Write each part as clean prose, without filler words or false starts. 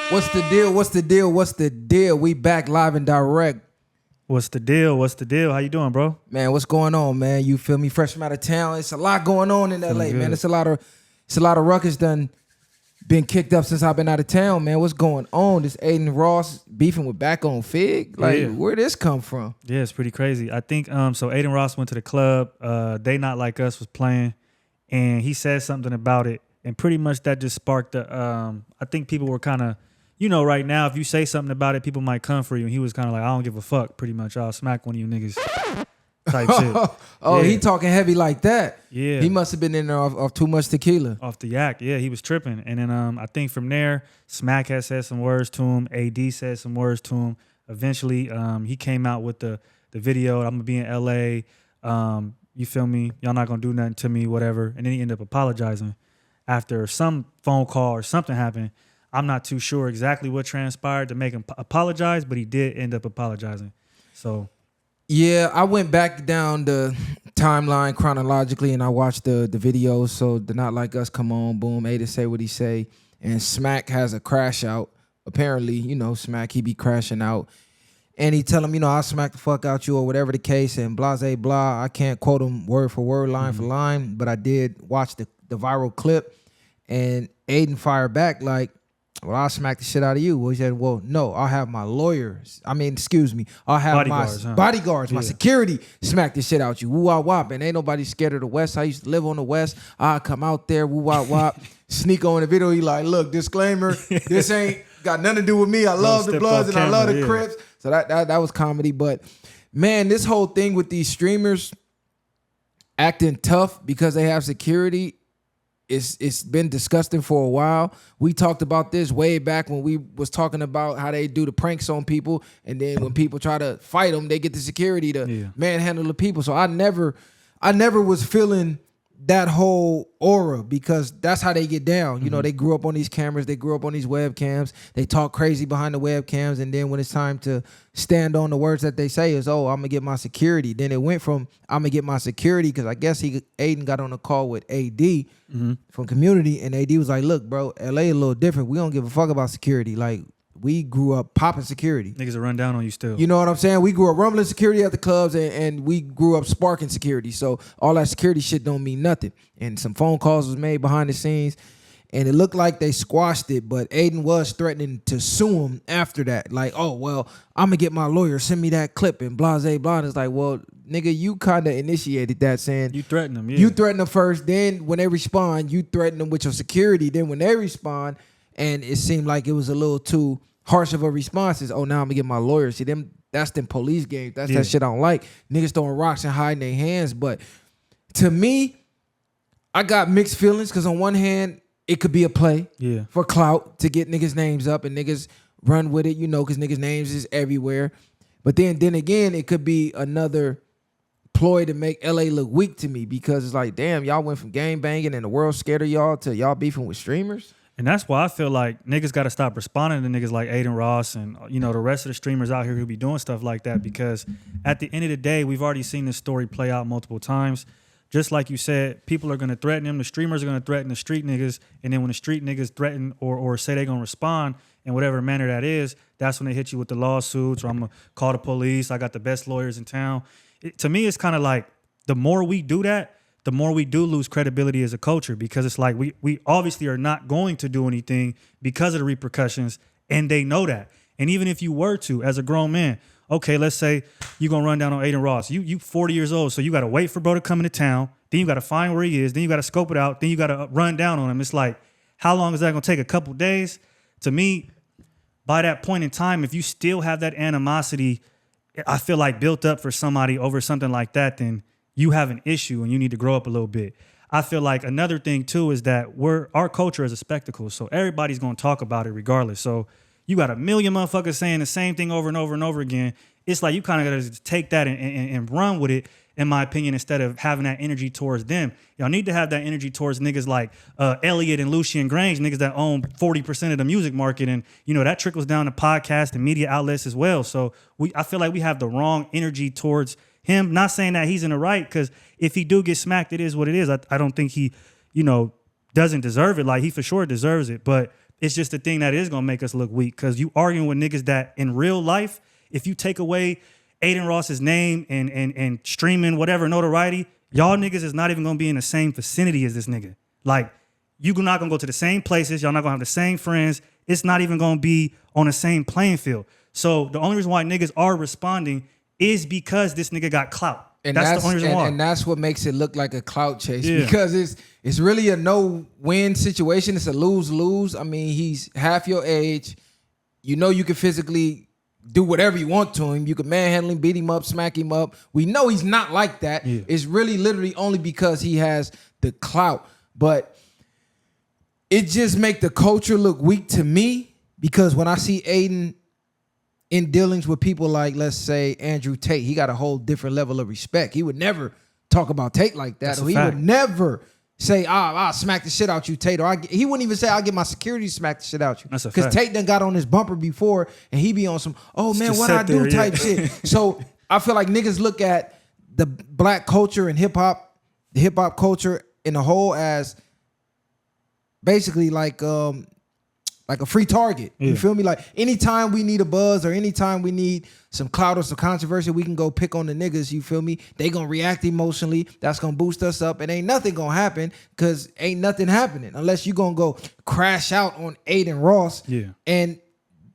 What's the deal? What's the deal? What's the deal? We back live and direct. What's the deal? What's the deal? How you doing, bro? Man, what's going on, man? You feel me? Fresh from out of town. It's a lot going on in LA, man. It's a lot of ruckus done been kicked up since I've been out of town, man. What's going on? This Aiden Ross beefing with Back on Fig? Like, where'd this come from? Yeah, it's pretty crazy. I think so Aiden Ross went to the club. They Not Like Us was playing, and he said something about it, and pretty much that just sparked the I think people were kind of, you know, right now, if you say something about it, people might come for you. And he was kind of like, I don't give a fuck, pretty much. I'll smack one of you niggas type shit. Oh, yeah. He talking heavy like that. Yeah. He must have been in there off too much tequila. Off the yak. Yeah, he was tripping. And then I think from there, Smacc has said some words to him. AD said some words to him. Eventually, he came out with the video. I'm going to be in L.A. You feel me? Y'all not going to do nothing to me, whatever. And then he ended up apologizing after some phone call or something happened. I'm not too sure exactly what transpired to make him apologize, but he did end up apologizing. So, yeah, I went back down the timeline chronologically and I watched the videos. So the Not Like Us come on, boom, Aiden say what he say, and Smacc has a crash out. Apparently, you know, Smacc, he be crashing out. And he tell him, you know, I'll smack the fuck out you or whatever the case, and blah, blah, blah. I can't quote him word for word, line for line, but I did watch the viral clip, and Aiden fired back like, well, I'll smack the shit out of you. Well, he said, well, no, I'll have my lawyers. I'll have bodyguards, my bodyguards, my security smack the shit out you. Woo wop wop. And ain't nobody scared of the West. I used to live on the West. I come out there, woo wop wop, sneak on the video. He like, look, disclaimer, this ain't got nothing to do with me. I love the Bloods and I love the Crips. So that was comedy. But man, this whole thing with these streamers acting tough because they have security, it's been disgusting for a while. We talked about this way back when we was talking about how they do the pranks on people, and then when people try to fight them, they get the security to manhandle the people. So I never was feeling that whole aura because that's how they get down. You know, they grew up on these cameras, they grew up on these webcams, they talk crazy behind the webcams, and then when it's time to stand on the words that they say is, oh, I'm gonna get my security. Then it went from I'm gonna get my security because I guess Aiden got on a call with AD from Community, and AD was like, look, bro, LA a little different. We don't give a fuck about security. Like, we grew up popping security. Niggas will run down on you still. You know what I'm saying? We grew up rumbling security at the clubs, and we grew up sparking security. So all that security shit don't mean nothing. And some phone calls was made behind the scenes, and it looked like they squashed it, but Aiden was threatening to sue him after that. Like, oh, well, I'm going to get my lawyer, send me that clip, and blah, blah, blah. And it's like, well, nigga, you kind of initiated that, saying you threatened them. Yeah. You threatened them first. Then when they respond, you threaten them with your security. Then when they respond, and it seemed like it was a little too harsh of a response, is, oh, now I'm gonna get my lawyer. See, that's them police games. That's that shit I don't like. Niggas throwing rocks and hiding their hands. But to me, I got mixed feelings because on one hand, it could be a play for clout to get niggas' names up and niggas run with it, you know, because niggas' names is everywhere. But then again, it could be another ploy to make LA look weak to me because it's like, damn, y'all went from gang banging and the world scared of y'all to y'all beefing with streamers. And that's why I feel like niggas got to stop responding to niggas like Aiden Ross and, you know, the rest of the streamers out here who be doing stuff like that, because at the end of the day, we've already seen this story play out multiple times. Just like you said, people are going to threaten them. The streamers are going to threaten the street niggas. And then when the street niggas threaten or say they're going to respond in whatever manner that is, that's when they hit you with the lawsuits, or I'm going to call the police. I got the best lawyers in town. To me, it's kind of like the more we do that, the more we do lose credibility as a culture, because it's like we obviously are not going to do anything because of the repercussions, and they know that. And even if you were to, as a grown man, okay, let's say you're going to run down on Aiden Ross. You 40 years old, so you got to wait for bro to come into town, then you got to find where he is, then you got to scope it out, then you got to run down on him. It's like, how long is that going to take? A couple days? To me, by that point in time, if you still have that animosity, I feel like, built up for somebody over something like that, then you have an issue and you need to grow up a little bit. I feel like another thing too is that our culture is a spectacle, so everybody's gonna talk about it regardless. So you got a million motherfuckers saying the same thing over and over and over again. It's like you kind of gotta take that and run with it, in my opinion, instead of having that energy towards them. Y'all need to have that energy towards niggas like Elliot and Lucian Grange, niggas that own 40% of the music market, and you know that trickles down to podcasts and media outlets as well. So I feel like we have the wrong energy towards him. Not saying that he's in the right, because if he do get smacked, it is what it is. I don't think he, you know, doesn't deserve it. Like, he for sure deserves it. But it's just the thing that is gonna make us look weak. Cause you arguing with niggas that in real life, if you take away Aiden Ross's name and streaming whatever notoriety, y'all niggas is not even gonna be in the same vicinity as this nigga. Like, you're not gonna go to the same places, y'all not gonna have the same friends. It's not even gonna be on the same playing field. So the only reason why niggas are responding is because this nigga got clout. And that's the only reason why. And that's what makes it look like a clout chase because it's really a no-win situation. It's a lose-lose. I mean, he's half your age. You know you can physically do whatever you want to him. You can manhandle him, beat him up, smack him up. We know he's not like that. Yeah. It's really literally only because he has the clout. But it just make the culture look weak to me because when I see Aiden in dealings with people like, let's say, Andrew Tate, he got a whole different level of respect. He would never talk about Tate like that. Or he would never say, I'll smack the shit out you, Tate. Or he wouldn't even say, I'll get my security to smack the shit out you. Because Tate done got on his bumper before and he be on some, oh man, what I do type shit. So I feel like niggas look at the black culture and hip-hop, the hip-hop culture in the whole as basically like a free target. You feel me? Like anytime we need a buzz or anytime we need some clout or some controversy, we can go pick on the niggas. You feel me? They gonna react emotionally. That's gonna boost us up. And ain't nothing gonna happen because ain't nothing happening unless you gonna go crash out on Aiden Ross and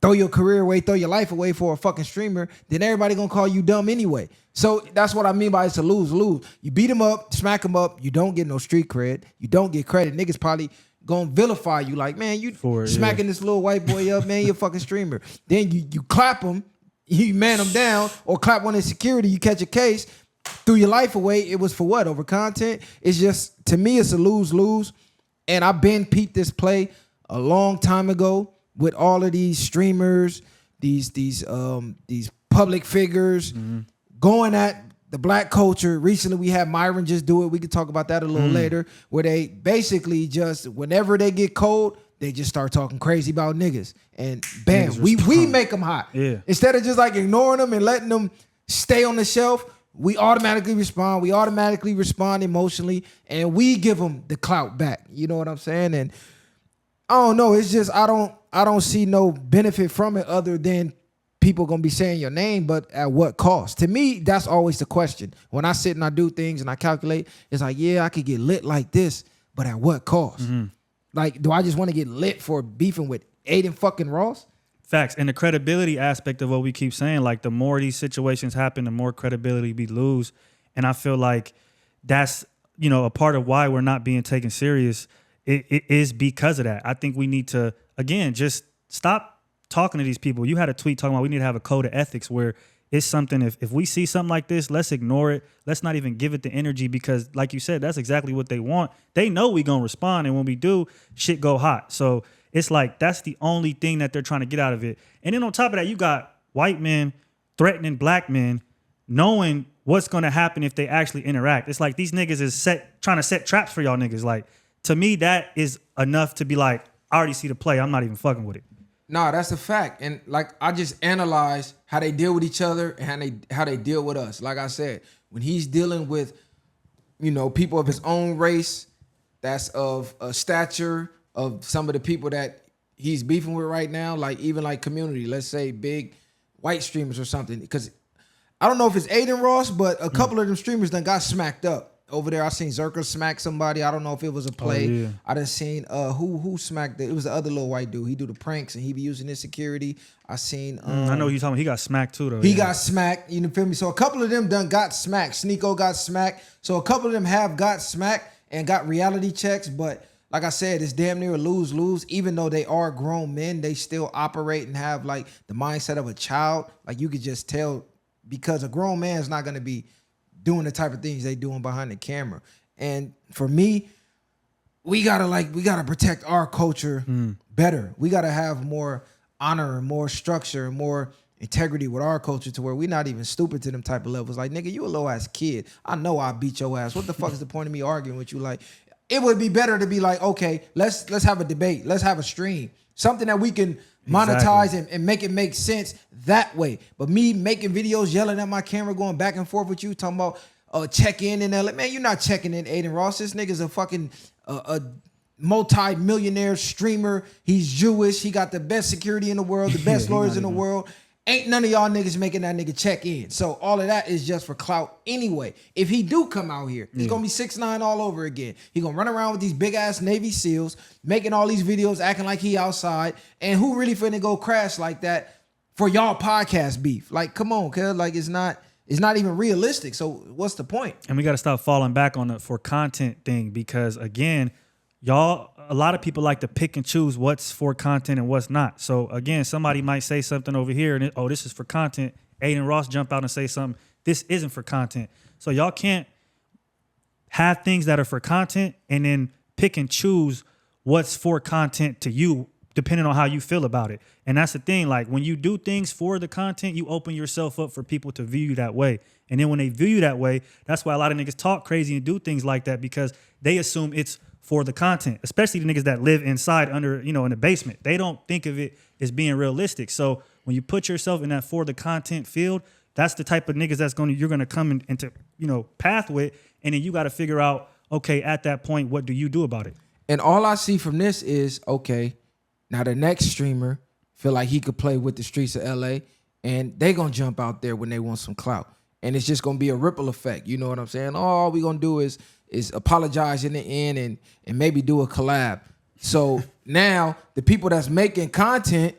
throw your career away, throw your life away for a fucking streamer. Then everybody gonna call you dumb anyway. So that's what I mean by it's a lose-lose. You beat him up, smack him up. You don't get no street cred. You don't get credit. Niggas probably gonna vilify you like, man, you smacking this little white boy up, man, you're a fucking streamer. Then you clap him, you man him down, or clap one in security, you catch a case, threw your life away. It was for what? Over content? It's just, to me, it's a lose-lose. And I've been peeped this play a long time ago with all of these streamers, these public figures going at the black culture. Recently, we had Myron just do it. We could talk about that a little later, where they basically just, whenever they get cold, they just start talking crazy about niggas. And bam, we make them hot. Yeah. Instead of just like ignoring them and letting them stay on the shelf, we automatically respond. We automatically respond emotionally, and we give them the clout back. You know what I'm saying? And I don't know. It's just I don't see no benefit from it other than people gonna be saying your name, but at what cost? To me, that's always the question. When I sit and I do things and I calculate, it's like, yeah, I could get lit like this, but at what cost? Like, do I just want to get lit for beefing with Aiden fucking Ross? Facts. And the credibility aspect of what we keep saying, like the more these situations happen, the more credibility we lose. And I feel like that's, a part of why we're not being taken serious. It is because of that. I think we need to, again, just stop talking to these people. You had a tweet talking about we need to have a code of ethics where it's something, if we see something like this, let's ignore it. Let's not even give it the energy because, like you said, that's exactly what they want. They know we gonna respond, and when we do, shit go hot. So it's like that's the only thing that they're trying to get out of it. And then on top of that, you got white men threatening black men, knowing what's gonna happen if they actually interact. It's like these niggas is trying to set traps for y'all niggas. Like, to me, that is enough to be like, I already see the play. I'm not even fucking with it. No, that's a fact. And like, I just analyze how they deal with each other and how they deal with us. Like I said, when he's dealing with, people of his own race, that's of a stature of some of the people that he's beefing with right now, like even like community, let's say big white streamers or something. Because I don't know if it's Aiden Ross, but a couple of them streamers done got smacked up. Over there, I seen Zerka smack somebody. I don't know if it was a play. Oh, yeah. I done seen who smacked it. It was the other little white dude. He do the pranks and he be using his security. I seen I know what you're talking about. He got smacked too though. He got smacked. You feel me? So a couple of them done got smacked. Sneeko got smacked. So a couple of them have got smacked and got reality checks. But like I said, it's damn near a lose-lose. Even though they are grown men, they still operate and have like the mindset of a child. Like you could just tell because a grown man is not gonna be doing the type of things they doing behind the camera. And for me, we gotta protect our culture better. We gotta have more honor and more structure and more integrity with our culture to where we're not even stupid to them type of levels. Like, nigga, you a low ass kid. I know I beat your ass. What the fuck is the point of me arguing with you? Like, it would be better to be like, okay, let's have a debate. Let's have a stream. Something that we can monetize and make it make sense that way. But me making videos, yelling at my camera, going back and forth with you, talking about check in and LA. Man, you're not checking in Aiden Ross. This nigga's a fucking multi-millionaire streamer. He's Jewish. He got the best security in the world, the best lawyers in the world. Ain't none of y'all niggas making that nigga check in. So all of that is just for clout anyway. If he do come out here, he's gonna be 6ix9ine all over again. He gonna run around with these big ass Navy SEALs, making all these videos, acting like he outside. And who really finna go crash like that for y'all podcast beef? Like, come on, cuz like it's not even realistic. So what's the point? And we got to stop falling back on the for content thing because again, a lot of people like to pick and choose what's for content and what's not. So again, somebody might say something over here and this is for content. Aiden Ross jump out and say something. This isn't for content. So y'all can't have things that are for content and then pick and choose what's for content to you, depending on how you feel about it. And that's the thing. Like when you do things for the content, you open yourself up for people to view you that way. And then when they view you that way, that's why a lot of niggas talk crazy and do things like that because they assume it's for the content, especially the niggas that live inside under, in the basement. They don't think of it as being realistic. So when you put yourself in that for the content field, that's the type of niggas you're gonna come into, path with, and then you gotta figure out, okay, at that point, what do you do about it? And all I see from this is, okay, now the next streamer feel like he could play with the streets of LA and they gonna jump out there when they want some clout. And it's just gonna be a ripple effect. You know what I'm saying? All we gonna do is apologize in the end and maybe do a collab. So now the people that's making content,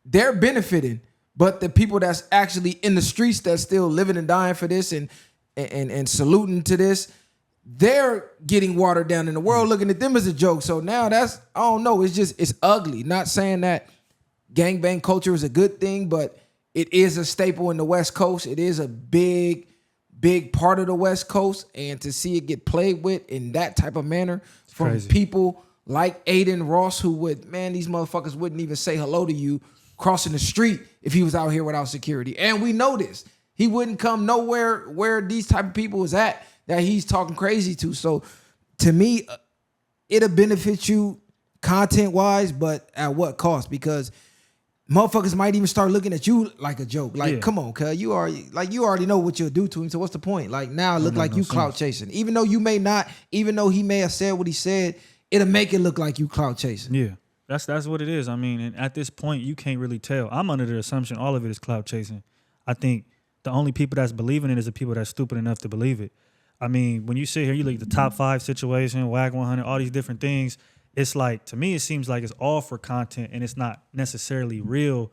they're benefiting. But the people that's actually in the streets that's still living and dying for this and saluting to this, they're getting watered down in the world, looking at them as a joke. So now I don't know, it's ugly. Not saying that gangbang culture is a good thing, but it is a staple in the West Coast. It is a big part of the West Coast, and to see it get played with in that type of manner from crazy. People like Aiden Ross, who these motherfuckers wouldn't even say hello to you crossing the street if he was out here without security. And we know this. He wouldn't come nowhere where these type of people is at that he's talking crazy to. So to me, it'll benefit you content-wise, but at what cost? Because motherfuckers might even start looking at you like a joke. Like, come on, cuz you already know what you'll do to him. So what's the point? Like now it look like you clout chasing. Even though you may not, even though he may have said what he said, it'll make it look like you clout chasing. Yeah. That's what it is. I mean, and at this point, you can't really tell. I'm under the assumption all of it is clout chasing. I think the only people that's believing it is the people that's stupid enough to believe it. I mean, when you sit here, you look at the top 5 situation, WAC 100, all these different things. It's like, to me, it seems like it's all for content and it's not necessarily real,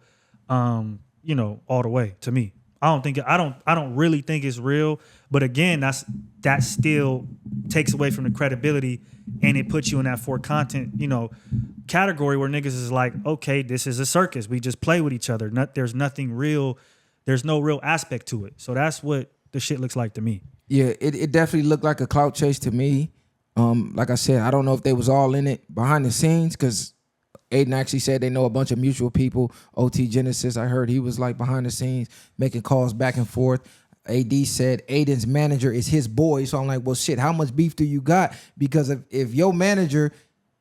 all the way to me. I don't really think it's real, but again, that still takes away from the credibility and it puts you in that for content, category where niggas is like, okay, this is a circus. We just play with each other. There's nothing real. There's no real aspect to it. So that's what the shit looks like to me. Yeah, it definitely looked like a clout chase to me. Like I said, I don't know if they was all in it behind the scenes because Aiden actually said they know a bunch of mutual people. OT Genesis, I heard he was like behind the scenes making calls back and forth. AD said Aiden's manager is his boy. So I'm like, well, shit, how much beef do you got? Because if your manager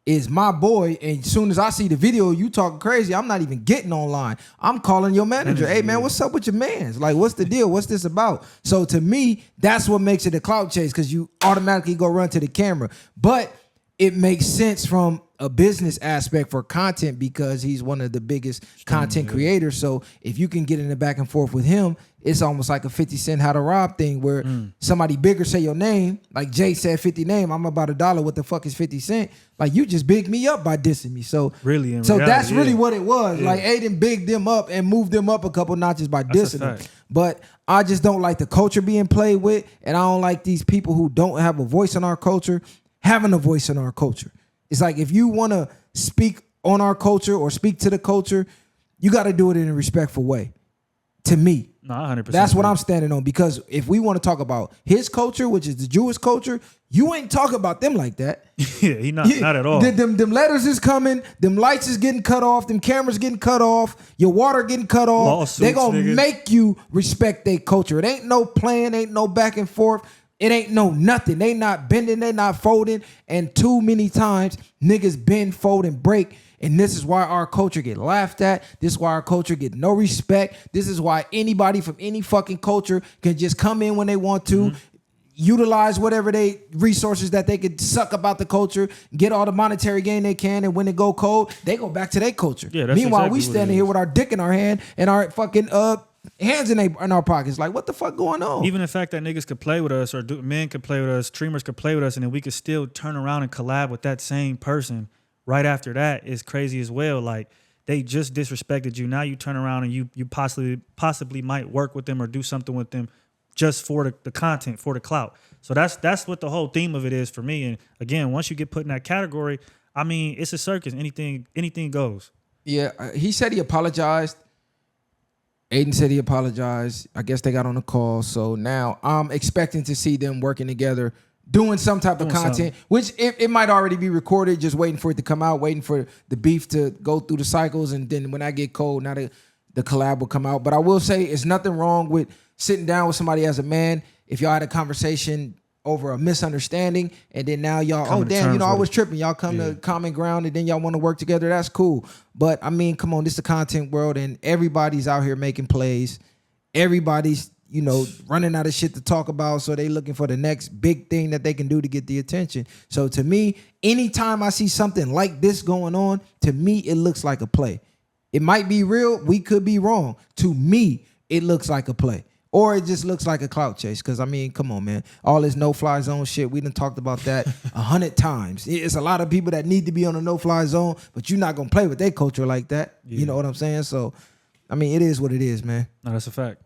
is my boy, and as soon as I see the video you talking crazy, I'm not even getting online. I'm calling your manager. Hey, man, what's up with your mans? Like, what's the deal? What's this about? So to me, that's what makes it a clout chase because you automatically go run to the camera. But it makes sense from a business aspect for content because he's one of the biggest content creators. So if you can get in the back and forth with him, it's almost like a 50 Cent How to Rob thing where somebody bigger say your name, like Jay said 50 name, I'm about $1. What the fuck is 50 Cent? Like you just bigged me up by dissing me. So really, that's really what it was. Like Aiden bigged them up and moved them up a couple notches by dissing them. But I just don't like the culture being played with, and I don't like these people who don't have a voice in our culture having a voice in our culture. It's like if you want to speak on our culture or speak to the culture, you got to do it in a respectful way. To me, no, 100%. That's what I'm standing on. Because if we want to talk about his culture, which is the Jewish culture, you ain't talking about them like that. He not at all. Them letters is coming. Them lights is getting cut off. Them cameras getting cut off. Your water getting cut off. Lawsuits, they gonna make you respect their culture. It ain't no playing. Ain't no back and forth. It ain't no nothing. They not bending. They not folding. And too many times niggas bend, fold, and break. And this is why our culture get laughed at. This is why our culture get no respect. This is why anybody from any fucking culture can just come in when they want to. utilize whatever they resources that they could suck about the culture, get all the monetary gain they can, and when it go cold, they go back to their culture. Yeah, that's Meanwhile, exactly we what standing it here is. with our dick in our hand and our fucking hands in our pockets. Like, what the fuck going on? Even the fact that niggas could play with us, or men could play with us, streamers could play with us, and then we could still turn around and collab with that same person right after that is crazy as well. Like, they just disrespected you. Now you turn around and you possibly might work with them or do something with them just for the content, for the clout. So that's what the whole theme of it is for me. And again, once you get put in that category, I mean, it's a circus. Anything goes. Yeah, he said he apologized. Aiden said he apologized. I guess they got on a call. So now I'm expecting to see them working together, doing some type of content, which it might already be recorded, just waiting for it to come out, waiting for the beef to go through the cycles. And then when I get cold, now the collab will come out. But I will say it's nothing wrong with sitting down with somebody as a man. If y'all had a conversation over a misunderstanding and then now y'all, oh damn, you know, I was tripping. Y'all come to common ground and then y'all want to work together. That's cool. But I mean, come on, this is the content world and everybody's out here making plays. Everybody's, you know, running out of shit to talk about. So they looking for the next big thing that they can do to get the attention. So to me, anytime I see something like this going on, to me, it looks like a play. It might be real. We could be wrong. To me, it looks like a play. Or it just looks like a clout chase. Because, I mean, come on, man. All this no-fly zone shit, we done talked about that 100 times. It's a lot of people that need to be on a no-fly zone, but you're not going to play with their culture like that. Yeah. You know what I'm saying? So, I mean, it is what it is, man. No, that's a fact.